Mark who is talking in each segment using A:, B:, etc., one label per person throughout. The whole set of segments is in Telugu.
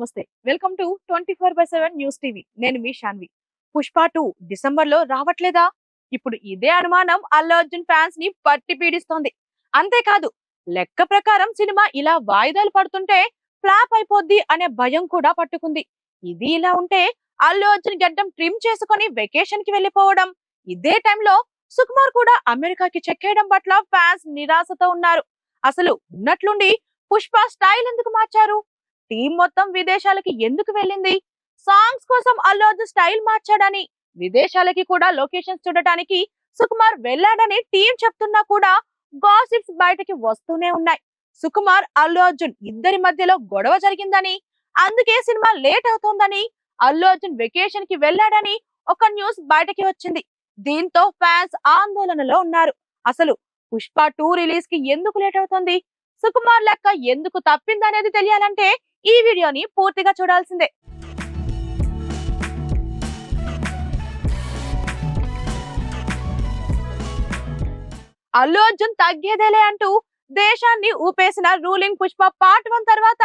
A: నమస్తే. Welcome to 24/7 news TV. నేను మీ శాన్వి. పుష్ప 2 డిసెంబర్ లో రావట్లేదా? ఇప్పుడు ఇదే అనుమానం అల్లు అర్జున్ ఫ్యాన్స్ ని పట్టి పీడిస్తోంది. అంతేకాదు లెక్క ప్రకారం సినిమా ఇలా వాయిదాలు పడుతుంటే ఫ్లాప్ అయిపోద్ది అనే భయం కూడా పట్టుకుంది. ఇది ఇలా ఉంటే అల్లు అర్జున్ గడ్డం ట్రిమ్ చేసుకొని వెకేషన్ కి వెళ్లిపోవడం, ఇదే టైంలో సుకుమార్ కూడా అమెరికాకి చెక్కేయడం పట్ల ఫ్యాన్స్ నిరాశతో ఉన్నారు. అసలు ఉన్నట్లుండి పుష్ప స్టైల్ ఎందుకు మార్చారు? టీం మొత్తం విదేశాలకి ఎందుకు వెళ్ళింది? సాంగ్స్ కోసం అల్లు అర్జున్ స్టైల్ మార్చాడని, విదేశాలకి కూడా లొకేషన్స్ చూడటానికి సుకుమార్ వెళ్ళాడని టీం చెప్తున్నా కూడా గాసిప్స్ బయటకి వస్తూనే ఉన్నాయి. సుకుమార్ అల్లు అర్జున్ ఇద్దరి మధ్యలో గొడవ జరిగిందని, అందుకే సినిమా లేట్ అవుతోందని, అల్లు అర్జున్ వెకేషన్ కి వెళ్ళాడని ఒక న్యూస్ బయటకి వచ్చింది. దీంతో ఫ్యాన్స్ ఆందోళనలో ఉన్నారు. అసలు పుష్ప 2 రిలీజ్ కి ఎందుకు లేట్ అవుతుంది? సుకుమార్ లెక్క ఎందుకు తప్పిందనేది తెలియాలంటే ఈ వీడియోని పూర్తిగా చూడాల్సిందే. అల్లు అర్జున్ తగ్గేదేలే అంటూ దేశాన్ని ఊపేసిన రూలింగ్ పుష్ప పార్ట్ 1 తర్వాత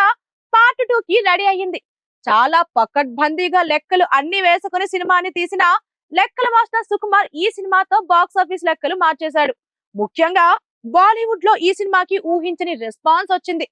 A: పార్ట్ 2 కి రెడీ అయ్యింది. చాలా పకడ్బందీగా లెక్కలు అన్ని వేసుకుని సినిమాని తీసిన లెక్కల మాస్టర్ సుకుమార్ ఈ సినిమాతో బాక్స్ ఆఫీస్ లెక్కలు మార్చేశాడు. ముఖ్యంగా బాలీవుడ్ లో ఈ సినిమాకి ఊహించని రెస్పాన్స్ వచ్చింది.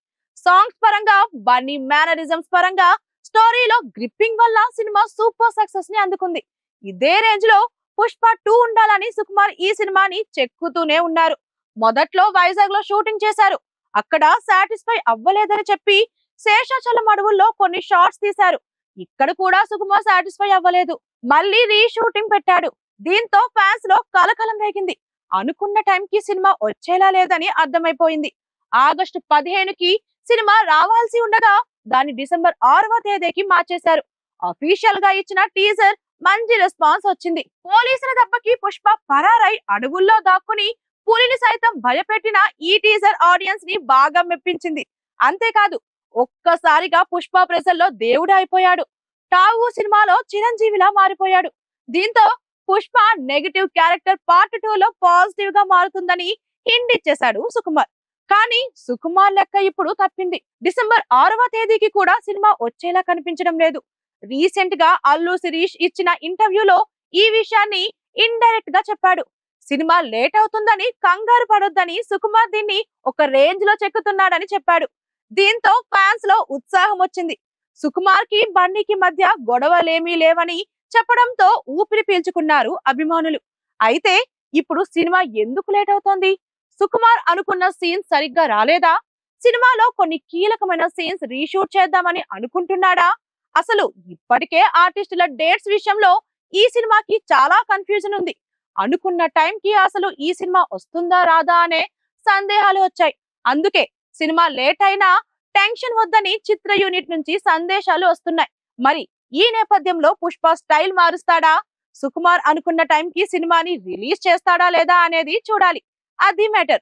A: సాంగ్స్ పరంగా, బన్నీ మేనరిజమ్స్ పరంగా, స్టోరీలో గ్రిప్పింగ్ వల్ల సినిమా సూపర్ సక్సెస్ ని అందుకుంది. ఇదే రేంజ్ లో పుష్ప 2 ఉండాలని సుకుమార్ ఈ సినిమాని చెక్కుతూనే ఉన్నారు. మొదట్లో వైజాగ్ లో షూటింగ్ చేశారు. అక్కడ సాటిస్ఫై అవ్వలేదని చెప్పి శేషాచలం అడవుల్లో కొన్ని షార్ట్స్ తీశారు. ఇక్కడ కూడా సుకుమార్ సాటిస్ఫై అవ్వలేదు. మళ్ళీ రీషూటింగ్ పెట్టాడు. దీంతో ఫ్యాన్స్ లో కలకలం రేగింది. అనుకున్న టైంకి సినిమా వచ్చేలా లేదని అర్థమైపోయింది. ఆగస్టు 15కి సినిమా రావాల్సి ఉండగా దాన్ని డిసెంబర్ 6వ తేదీకి మార్చేశారు. అఫీషియల్ గా ఇచ్చిన టీజర్ మంచి రెస్పాన్స్ వచ్చింది. పోలీసుల దెబ్బకి పుష్ప పరారై అడవుల్లో దాక్కుని పులిని సైతం భయపెట్టిన ఈ టీజర్ ఆడియన్స్ ని బాగా మెప్పించింది. అంతేకాదు ఒక్కసారిగా పుష్ప ప్రజల్లో దేవుడు అయిపోయాడు. టావు సినిమాలో చిరంజీవిలా మారిపోయాడు. దీంతో పుష్ప నెగటివ్ క్యారెక్టర్ పార్ట్ 2 లో పాజిటివ్ గా మారుతుందని హింట్ ఇచ్చేశాడు సుకుమార్. కానీ సుకుమార్ లెక్క ఇప్పుడు తప్పింది. డిసెంబర్ 6వ తేదీకి కూడా సినిమా వచ్చేలా కనిపించడం లేదు. రీసెంట్ గా అల్లు శిరీష్ ఇచ్చిన ఇంటర్వ్యూలో ఈ విషయాన్ని ఇండైరెక్ట్ గా చెప్పాడు. సినిమా లేట్ అవుతుందని కంగారు పడొద్దని, సుకుమార్ దీన్ని ఒక రేంజ్ లో చెక్కుతున్నాడని చెప్పాడు. దీంతో ఫ్యాన్స్ లో ఉత్సాహం వచ్చింది. సుకుమార్ కి బన్నీకి మధ్య గొడవలేమీ లేవని చెప్పడంతో ఊపిరి పీల్చుకున్నారు అభిమానులు. అయితే ఇప్పుడు సినిమా ఎందుకు లేట్ అవుతోంది? సుకుమార్ అనుకున్న సీన్స్ సరిగ్గా రాలేదా? సినిమాలో కొన్ని కీలకమైన సీన్స్ రీషూట్ చేద్దామని అనుకుంటున్నాడా? అసలు ఇప్పటికే ఆర్టిస్టుల డేట్స్ విషయంలో ఈ సినిమాకి చాలా కన్ఫ్యూజన్ ఉంది. అనుకున్న టైంకి అసలు ఈ సినిమా వస్తుందా రాదా అనే సందేహాలు వచ్చాయి. అందుకే సినిమా లేట్ అయినా టెన్షన్ వద్దని చిత్ర యూనిట్ నుంచి సందేశాలు వస్తున్నాయి. మరి ఈ నేపథ్యంలో పుష్ప స్టైల్ మారుస్తాడా? సుకుమార్ అనుకున్న టైంకి సినిమాని రిలీజ్ చేస్తాడా లేదా అనేది చూడాలి. అది మ్యాటర్.